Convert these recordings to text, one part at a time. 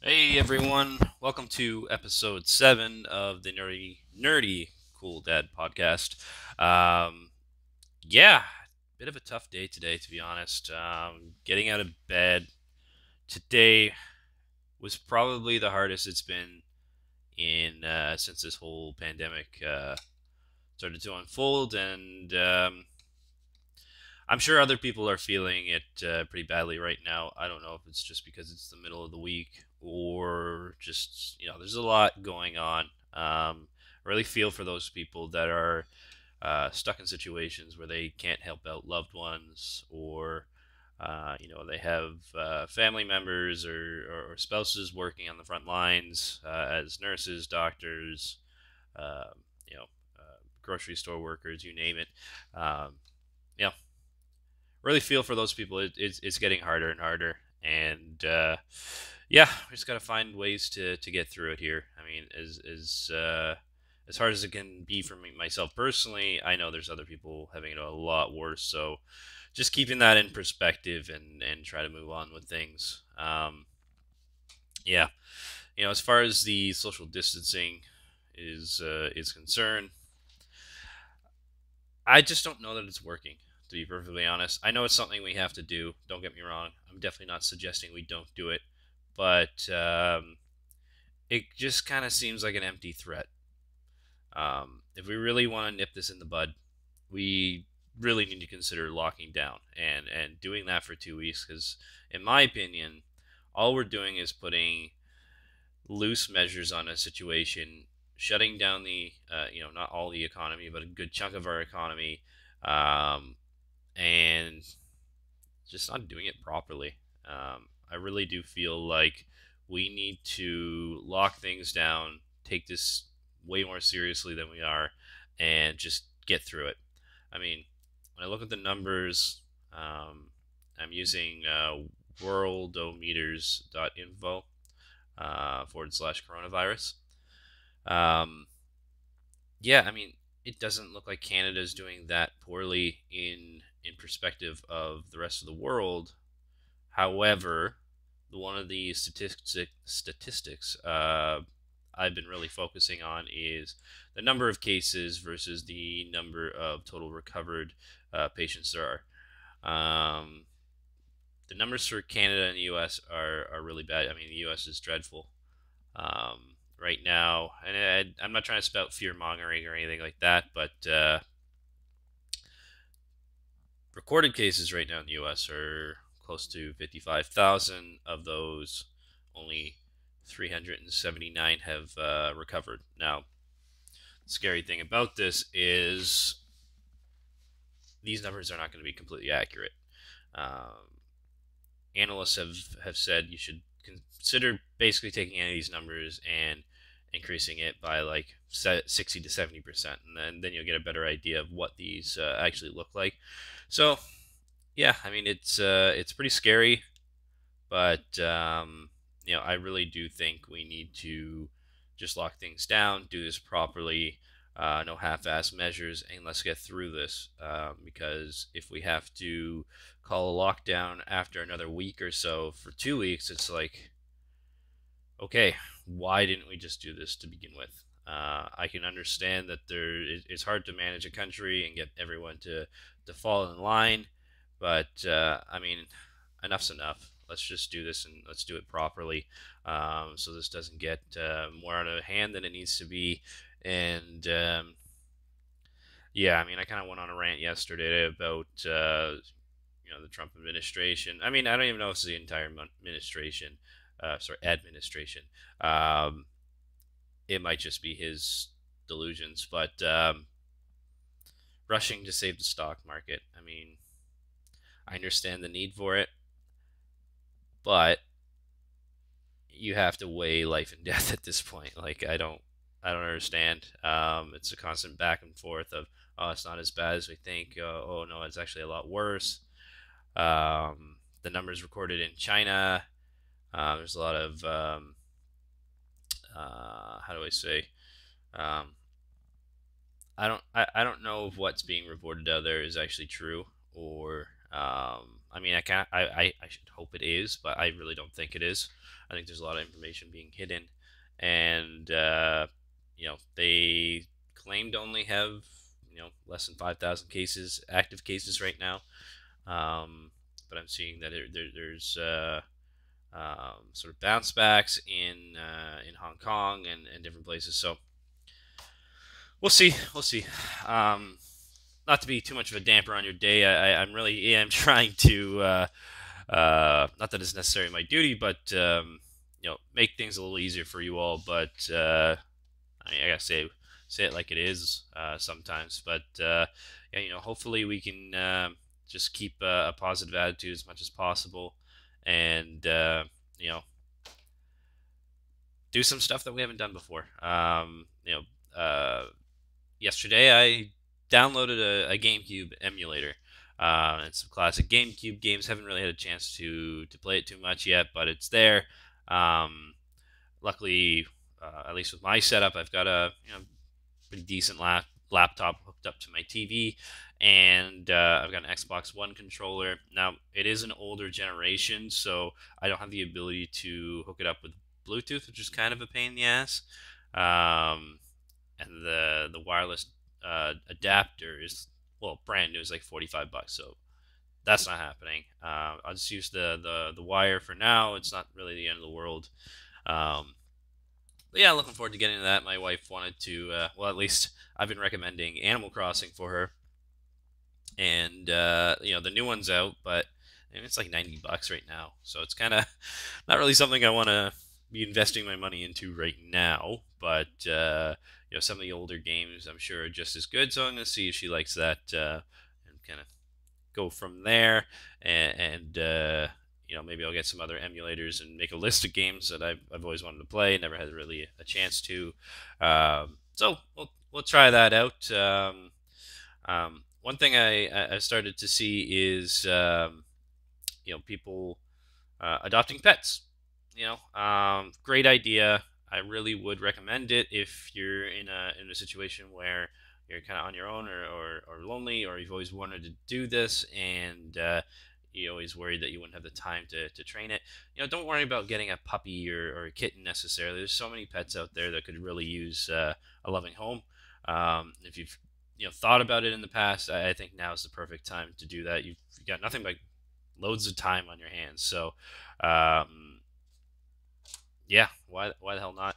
Hey everyone, welcome to episode 7 of the Nerdy Cool Dad podcast. Um, yeah, bit of a tough day today, to be honest. Getting out of bed today was probably the hardest it's been in since this whole pandemic started to unfold, and I'm sure other people are feeling it pretty badly right now. I don't know if it's just because it's the middle of the week or just, there's a lot going on. I really feel for those people that are stuck in situations where they can't help out loved ones or, they have family members or spouses working on the front lines as nurses, doctors, uh, you know, grocery store workers, you name it. Um, you know, really feel for those people. It's getting harder and harder, and yeah, we just got to find ways to get through it here. I mean, as hard as it can be for me myself personally, I know there's other people having it a lot worse. So just keeping that in perspective and try to move on with things. Yeah, as far as the social distancing is concerned, I just don't know that it's working, to be perfectly honest. I know it's something we have to do. Don't get me wrong. I'm definitely not suggesting we don't do it, but it just kind of seems like an empty threat. If we really want to nip this in the bud, we really need to consider locking down and doing that for 2 weeks. Because, in my opinion, all we're doing is putting loose measures on a situation, shutting down the not all the economy, but a good chunk of our economy, um, and just not doing it properly. I really do feel like we need to lock things down, take this way more seriously than we are, and just get through it. I mean, when I look at the numbers, I'm using worldometers.info /coronavirus. Um, yeah, I mean, it doesn't look like Canada's doing that poorly in perspective of the rest of the world. However, one of the statistics I've been really focusing on is the number of cases versus the number of total recovered patients there are. The numbers for Canada and the U.S. are really bad. I mean, the U.S. is dreadful right now, and I'm not trying to spout fear mongering or anything like that, but recorded cases right now in the U.S. are close to 55,000. Of those, only 379 have recovered. Now, the scary thing about this is these numbers are not going to be completely accurate. Um, Analysts have said you should consider basically taking any of these numbers and increasing it by like 60 to 70%, and then you'll get a better idea of what these actually look like. So yeah, I mean it's pretty scary, but I really do think we need to just lock things down, do this properly, no half-ass measures, and let's get through this. Because if we have to call a lockdown after another week or so for 2 weeks, it's like, okay, why didn't we just do this to begin with? I can understand that it's hard to manage a country and get everyone to fall in line, but I mean, enough's enough. Let's just do this and let's do it properly, so this doesn't get more out of hand than it needs to be. And yeah, I mean, I kind of went on a rant yesterday about the Trump administration. I mean, I don't even know if it's the entire administration. Administration. Um, it might just be his delusions, but rushing to save the stock market. I mean, I understand the need for it, but you have to weigh life and death at this point. Like, I don't understand. It's a constant back and forth of, oh, it's not as bad as we think. Oh no, it's actually a lot worse. The numbers recorded in China. There's a lot of how do I say? Um, I don't know if what's being reported out there is actually true or I mean, I can't. I should hope it is, but I really don't think it is. I think there's a lot of information being hidden, and they claim to only have less than 5,000 cases, active cases right now. But I'm seeing that there's sort of bounce backs in Hong Kong and different places. So we'll see. We'll see. Not to be too much of a damper on your day, I'm really am trying to not that it's necessarily my duty, but make things a little easier for you all. But I gotta say it like it is sometimes. But hopefully we can just keep a positive attitude as much as possible, and do some stuff that we haven't done before. Yesterday I downloaded a GameCube emulator. And some classic GameCube games. Haven't really had a chance to play it too much yet, but it's there. Luckily, at least with my setup, I've got a pretty decent laptop hooked up to my TV, and I've got an Xbox One controller. Now, it is an older generation, so I don't have the ability to hook it up with Bluetooth, which is kind of a pain in the ass. And the wireless adapter is brand new. It's like $45, so that's not happening. I'll just use the wire for now. It's not really the end of the world. But yeah, looking forward to getting to that. My wife wanted to, at least I've been recommending Animal Crossing for her, and the new one's out, but it's like $90 right now, so it's kind of not really something I want to be investing my money into right now. But some of the older games I'm sure are just as good, so I'm going to see if she likes that, and kind of go from there. And maybe I'll get some other emulators and make a list of games that I've always wanted to play, never had really a chance to. So we'll try that out. One thing I started to see is people adopting pets. Great idea. I really would recommend it if you're in a situation where you're kind of on your own or lonely, or you've always wanted to do this, and you always worried that you wouldn't have the time to train it. Don't worry about getting a puppy or a kitten necessarily. There's so many pets out there that could really use a loving home. If you've thought about it in the past, I think now is the perfect time to do that. You've got nothing but loads of time on your hands. So yeah, why the hell not?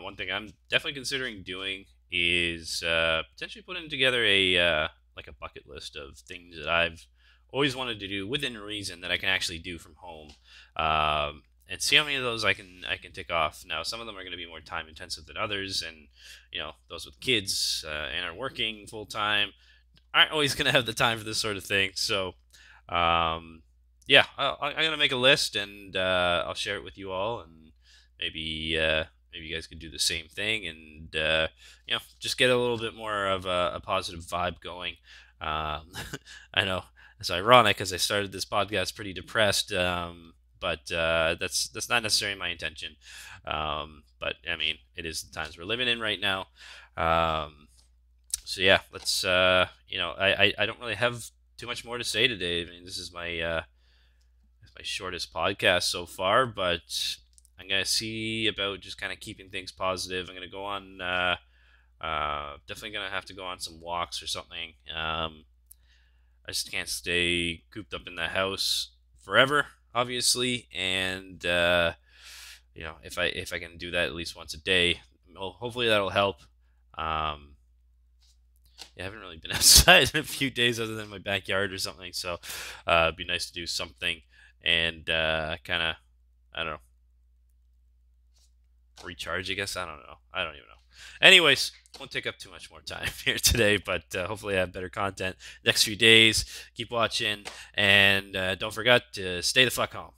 One thing I'm definitely considering doing is potentially putting together a bucket list of things that I've always wanted to do within reason that I can actually do from home, and see how many of those I can tick off. Now, some of them are going to be more time intensive than others, and those with kids and are working full time aren't always going to have the time for this sort of thing. So yeah, I'm going to make a list, and I'll share it with you all, and maybe you guys could do the same thing, and just get a little bit more of a positive vibe going. I know it's ironic because I started this podcast pretty depressed, but that's not necessarily my intention. But I mean, it is the times we're living in right now. So yeah, let's I don't really have too much more to say today. I mean, this is my shortest podcast so far, but I'm gonna see about just kind of keeping things positive. I'm gonna go on, definitely gonna have to go on some walks or something. I just can't stay cooped up in the house forever, obviously, and if I can do that at least once a day, well, hopefully that'll help. I haven't really been outside in a few days other than my backyard or something, so it'd be nice to do something and kind of, I don't know, recharge, I guess. I don't even know. Anyways, won't take up too much more time here today, but hopefully I have better content next few days. Keep watching, and don't forget to stay the fuck home.